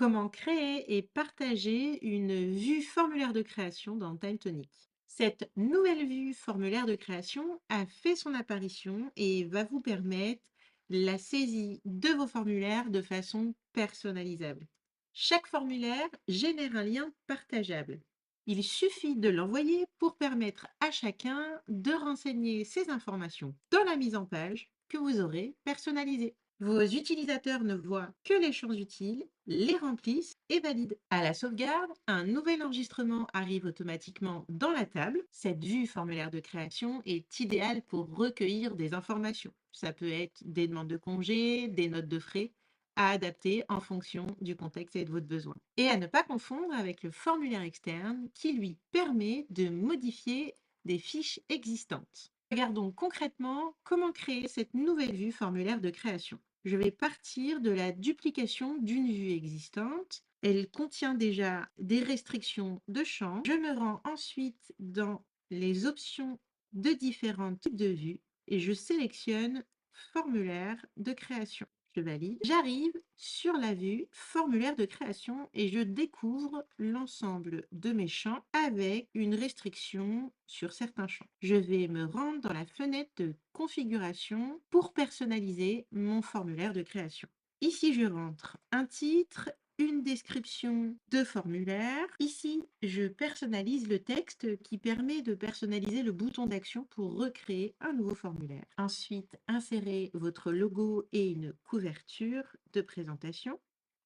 Comment créer et partager une vue formulaire de création dans TimeTonic. Cette nouvelle vue formulaire de création a fait son apparition et va vous permettre la saisie de vos formulaires de façon personnalisable. Chaque formulaire génère un lien partageable. Il suffit de l'envoyer pour permettre à chacun de renseigner ses informations dans la mise en page que vous aurez personnalisée. Vos utilisateurs ne voient que les champs utiles, les remplissent et valident. À la sauvegarde, un nouvel enregistrement arrive automatiquement dans la table. Cette vue formulaire de création est idéale pour recueillir des informations. Ça peut être des demandes de congés, des notes de frais, à adapter en fonction du contexte et de votre besoin. Et à ne pas confondre avec le formulaire externe qui lui permet de modifier des fiches existantes. Regardons concrètement comment créer cette nouvelle vue formulaire de création. Je vais partir de la duplication d'une vue existante. Elle contient déjà des restrictions de champ. Je me rends ensuite dans les options de différents types de vues et je sélectionne formulaire de création. Je valide. J'arrive sur la vue formulaire de création et je découvre l'ensemble de mes champs avec une restriction sur certains champs. Je vais me rendre dans la fenêtre de configuration pour personnaliser mon formulaire de création. Ici, je rentre un titre, une description de formulaire. Ici, je personnalise le texte qui permet de personnaliser le bouton d'action pour recréer un nouveau formulaire. Ensuite, insérez votre logo et une couverture de présentation.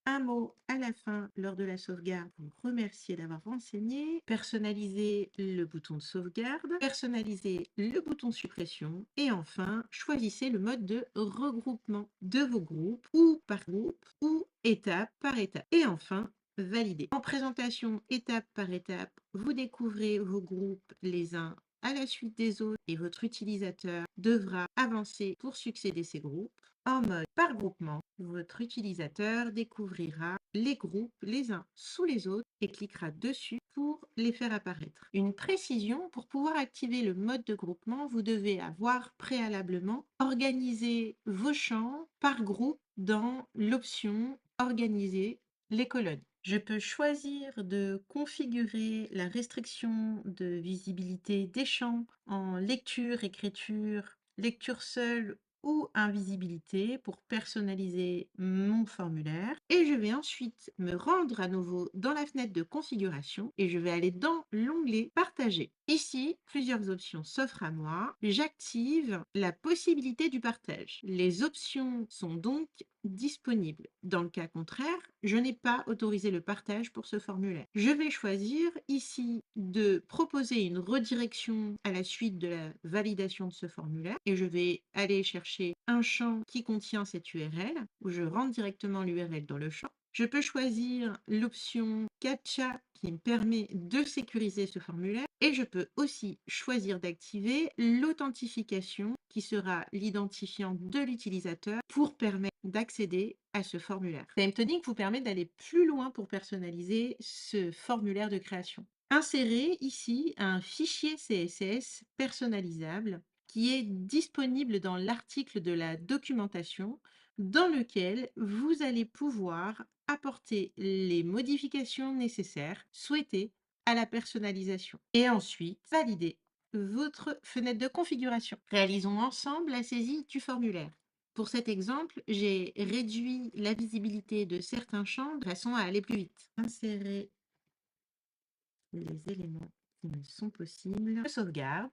Un mot à la fin lors de la sauvegarde pour remercier d'avoir renseigné. Personnalisez le bouton de sauvegarde. Personnalisez le bouton de suppression. Et enfin, choisissez le mode de regroupement de vos groupes ou par groupe ou étape par étape. Et enfin, valider. En présentation étape par étape, vous découvrez vos groupes les uns à la suite des autres et votre utilisateur devra avancer pour succéder ces groupes. En mode par groupement, votre utilisateur découvrira les groupes les uns sous les autres et cliquera dessus pour les faire apparaître. Une précision, pour pouvoir activer le mode de groupement, vous devez avoir préalablement organisé vos champs par groupe dans l'option Organiser les colonnes. Je peux choisir de configurer la restriction de visibilité des champs en lecture, écriture, lecture seule ou invisibilité pour personnaliser mon formulaire. Et je vais ensuite me rendre à nouveau dans la fenêtre de configuration et je vais aller dans l'onglet Partager. Ici, plusieurs options s'offrent à moi. J'active la possibilité du partage. Les options sont donc disponibles. Dans le cas contraire, je n'ai pas autorisé le partage pour ce formulaire. Je vais choisir ici de proposer une redirection à la suite de la validation de ce formulaire et je vais aller chercher un champ qui contient cette URL où je rentre directement l'URL dans le champ. Je peux choisir l'option CAPTCHA qui me permet de sécuriser ce formulaire et je peux aussi choisir d'activer l'authentification qui sera l'identifiant de l'utilisateur pour permettre d'accéder à ce formulaire. TimeTonic vous permet d'aller plus loin pour personnaliser ce formulaire de création. Insérez ici un fichier CSS personnalisable qui est disponible dans l'article de la documentation dans lequel vous allez pouvoir apporter les modifications nécessaires souhaitées à la personnalisation. Et ensuite, valider votre fenêtre de configuration. Réalisons ensemble la saisie du formulaire. Pour cet exemple, j'ai réduit la visibilité de certains champs de façon à aller plus vite. Insérer les éléments qui me sont possibles. Je sauvegarde.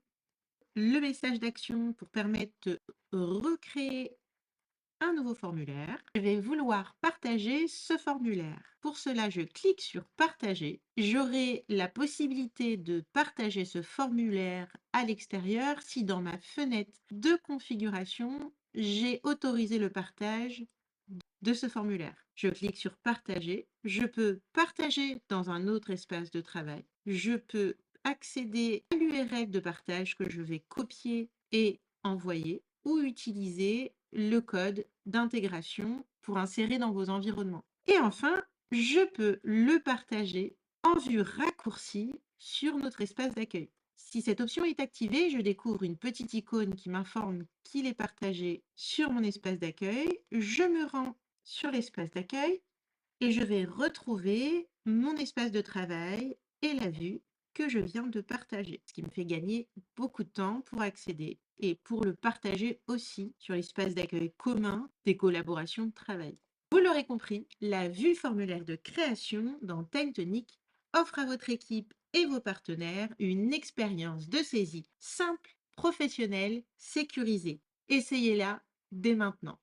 Le message d'action pour permettre de recréer un nouveau formulaire. Je vais vouloir partager ce formulaire. Pour cela, je clique sur partager. J'aurai la possibilité de partager ce formulaire à l'extérieur si dans ma fenêtre de configuration, j'ai autorisé le partage de ce formulaire. Je clique sur partager. Je peux partager dans un autre espace de travail. Je peux accéder à l'URL de partage que je vais copier et envoyer ou utiliser le code d'intégration pour insérer dans vos environnements. Et enfin, je peux le partager en vue raccourcie sur notre espace d'accueil. Si cette option est activée, je découvre une petite icône qui m'informe qu'il est partagé sur mon espace d'accueil. Je me rends sur l'espace d'accueil et je vais retrouver mon espace de travail et la vue que je viens de partager, ce qui me fait gagner beaucoup de temps pour accéder et pour le partager aussi sur l'espace d'accueil commun des collaborations de travail. Vous l'aurez compris, la vue formulaire de création dans Time Tonic offre à votre équipe et vos partenaires une expérience de saisie simple, professionnelle, sécurisée. Essayez-la dès maintenant.